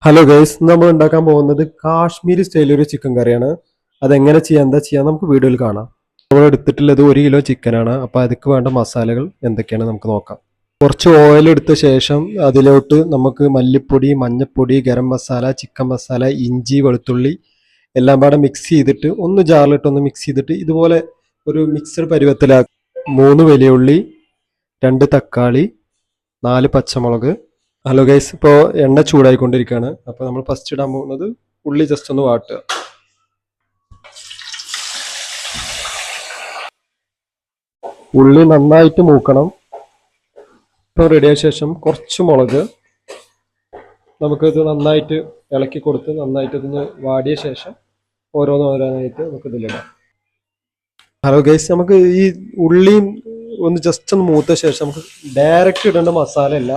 Hello guys, നമ്മൾ ഉണ്ടാക്കാൻ പോകുന്നത് കാശ്മീരി സ്റ്റൈലിൽ ഒരു ചിക്കൻ കറിയാണ്. അതെങ്ങനെ ചെയ്യാം, എന്താ ചെയ്യാം നമുക്ക് വീഡിയോയിൽ കാണാം. നമ്മൾ എടുത്തിട്ടുള്ളത് 1 കിലോ ചിക്കനാണ്. അപ്പോൾ അതിക്ക് വേണ്ട മസാലകൾ എന്തൊക്കെയാണ് നമുക്ക് നോക്കാം. കുറച്ച് ഓയിൽ എടുത്ത ശേഷം അതിലോട്ട് നമുക്ക് മല്ലിപ്പൊടി, മഞ്ഞൾപ്പൊടി, ഗരം മസാല, ചിക്കൻ മസാല, ഇഞ്ചി, വെളുത്തുള്ളി എല്ലാം പാടെ മിക്സ് ചെയ്തിട്ട് ഒന്ന് ജാറിലിട്ട് ഒന്ന് മിക്സ് ചെയ്തിട്ട് ഇതുപോലെ ഒരു മിക്സഡ് പരുവത്തിലാക്കി 3 വലിയ ഉള്ളി, 2 തക്കാളി, 4 പച്ചമുളക്. ഹലോ ഗൈസ്, ഇപ്പോൾ എണ്ണ ചൂടായിക്കൊണ്ടിരിക്കുകയാണ്. അപ്പോൾ നമ്മൾ ഫസ്റ്റ് ഇടാൻ പോകുന്നത് ഉള്ളി ജസ്റ്റ് ഒന്ന് വാട്ടുക. ഉള്ളി നന്നായിട്ട് മൂക്കണം. ഇപ്പോൾ റെഡിയായ ശേഷം കുറച്ച് മുളക് നമുക്കിത് നന്നായിട്ട് ഇളക്കി കൊടുത്ത് നന്നായിട്ട് ഇതൊന്ന് വാടിയ ശേഷം ഓരോന്നായിട്ട് നമുക്ക് ഇതിലിടാം. ഹലോ ഗൈസ്, നമുക്ക് ഈ ഉള്ളിയും ഒന്ന് ജസ്റ്റ് ഒന്ന് മൂത്ത ശേഷം നമുക്ക് ഡയറക്റ്റ് ഇടേണ്ട മസാല അല്ല,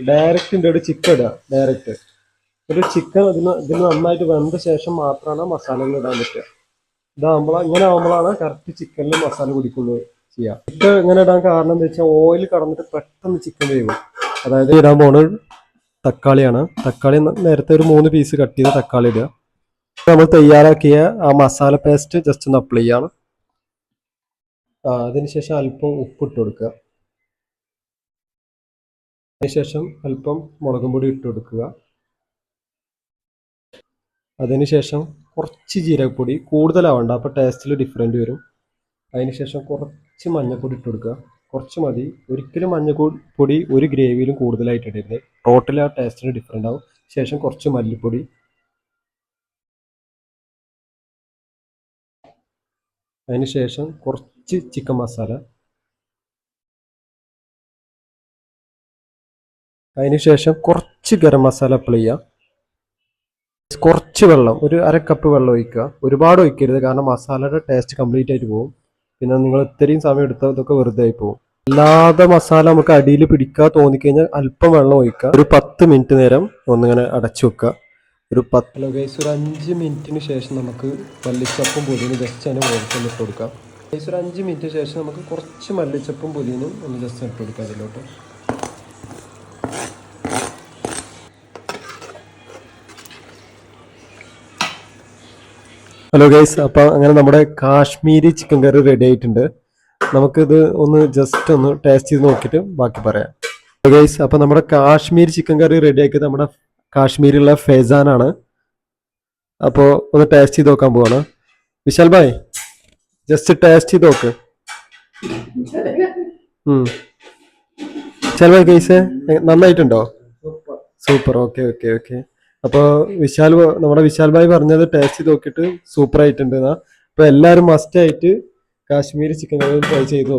ഡയറക്റ്റ് ഒരു ചിക്കൻ ഇടുക. ഡയറക്റ്റ് ഒരു ചിക്കൻ ഇതിന് നന്നായിട്ട് വെന്ത ശേഷം മാത്രമാണ് മസാലകൾ ഇടാൻ പറ്റുക. ഇങ്ങനെ ആകുമ്പോഴാണ് കറക്റ്റ് ചിക്കനിൽ മസാല പിടിക്കുള്ളൂ ചെയ്യുക. ചിക്കൻ ഇങ്ങനെ ഇടാൻ കാരണം എന്താ വെച്ചാൽ ഓയിൽ കടന്നിട്ട് പെട്ടെന്ന് ചിക്കൻ വേവും. അതായത് ഇടാൻ പോകുന്നത് തക്കാളിയാണ്. തക്കാളി നേരത്തെ ഒരു 3 പീസ് കട്ട് ചെയ്ത് തക്കാളി ഇടുക. നമ്മൾ തയ്യാറാക്കിയ ആ മസാല പേസ്റ്റ് ജസ്റ്റ് ഒന്ന് അപ്ലൈ ചെയ്യാണ്. അതിനുശേഷം അല്പം ഉപ്പിട്ട് കൊടുക്കുക. അതിനുശേഷം അല്പം മുളകും പൊടി ഇട്ട് കൊടുക്കുക. അതിനുശേഷം കുറച്ച് ജീരകപ്പൊടി, കൂടുതലാവണ്ട, അപ്പോൾ ടേസ്റ്റിൽ ഡിഫറെൻ്റ് വരും. അതിനുശേഷം കുറച്ച് മഞ്ഞൾപ്പൊടി ഇട്ട് കൊടുക്കുക. കുറച്ച് മതി. ഒരിക്കലും മഞ്ഞൾപ്പൊടി ഒരു ഗ്രേവിയിലും കൂടുതലായിട്ട് ഇടരുത്. ടോട്ടൽ ആ ടേസ്റ്റിന് ഡിഫറെൻ്റ് ആവും. ശേഷം കുറച്ച് മല്ലിപ്പൊടി, അതിനുശേഷം കുറച്ച് ചിക്കൻ മസാല, അതിനുശേഷം കുറച്ച് ഗരം മസാല അപ്ലൈ ചെയ്യുക. കുറച്ച് വെള്ളം, ഒരു 1/2 കപ്പ് വെള്ളം ഒഴിക്കുക. ഒരുപാട് ഒഴിക്കരുത്, കാരണം മസാലയുടെ ടേസ്റ്റ് കംപ്ലീറ്റ് ആയിട്ട് പോകും. പിന്നെ നിങ്ങൾ ഇത്രയും സമയം എടുത്താൽ ഇതൊക്കെ വെറുതെ ആയി പോകും. അല്ലാതെ മസാല നമുക്ക് അടിയിൽ പിടിക്കാൻ തോന്നിക്കഴിഞ്ഞാൽ അല്പം വെള്ളം ഒഴിക്കുക. ഒരു 10 മിനിറ്റ് നേരം ഒന്നിങ്ങനെ അടച്ചു വെക്കുക. ഒരു 5 മിനിറ്റിന് ശേഷം നമുക്ക് മല്ലിച്ചപ്പും പുതിനും ജസ്റ്റ് അതിന് മുകളിൽ ഇട്ട് കൊടുക്കാം. ഒരു 5 മിനിറ്റ് ശേഷം നമുക്ക് കുറച്ച് മല്ലിച്ചപ്പും പുതിനും ഒന്ന് ജസ്റ്റ് ഇട്ട് കൊടുക്കാം അതിലോട്ട്. ഹലോ ഗൈസ്, അപ്പോൾ അങ്ങനെ നമ്മുടെ കാശ്മീരി ചിക്കൻ കറി റെഡി ആയിട്ടുണ്ട്. നമുക്കിത് ഒന്ന് ജസ്റ്റ് ഒന്ന് ടേസ്റ്റ് ചെയ്ത് നോക്കിയിട്ട് ബാക്കി പറയാം. ഹലോ ഗൈസ്, അപ്പോൾ നമ്മുടെ കാശ്മീരി ചിക്കൻ കറി റെഡി ആക്കിയത് നമ്മുടെ കാശ്മീരിലുള്ള ഫെസാനാണ്. അപ്പോൾ ഒന്ന് ടേസ്റ്റ് ചെയ്ത് നോക്കാൻ പോവാണ്. വിശാൽ ഭായ്, ജസ്റ്റ് ടേസ്റ്റ് ചെയ്ത് നോക്ക്. വിശാൽ ഭായ് ഗൈസ്, നന്നായിട്ടുണ്ടോ? സൂപ്പർ. Okay okay okay. അപ്പോൾ നമ്മുടെ വിശാൽ ഭായ് പറഞ്ഞത് ടേസ്റ്റ് ചെയ്ത് നോക്കിയിട്ട് സൂപ്പർ ആയിട്ടുണ്ട്. അപ്പോൾ എല്ലാവരും മസ്റ്റ് ആയിട്ട് കാശ്മീരി ചിക്കൻ കറി ട്രൈ ചെയ്ത് നോക്കും.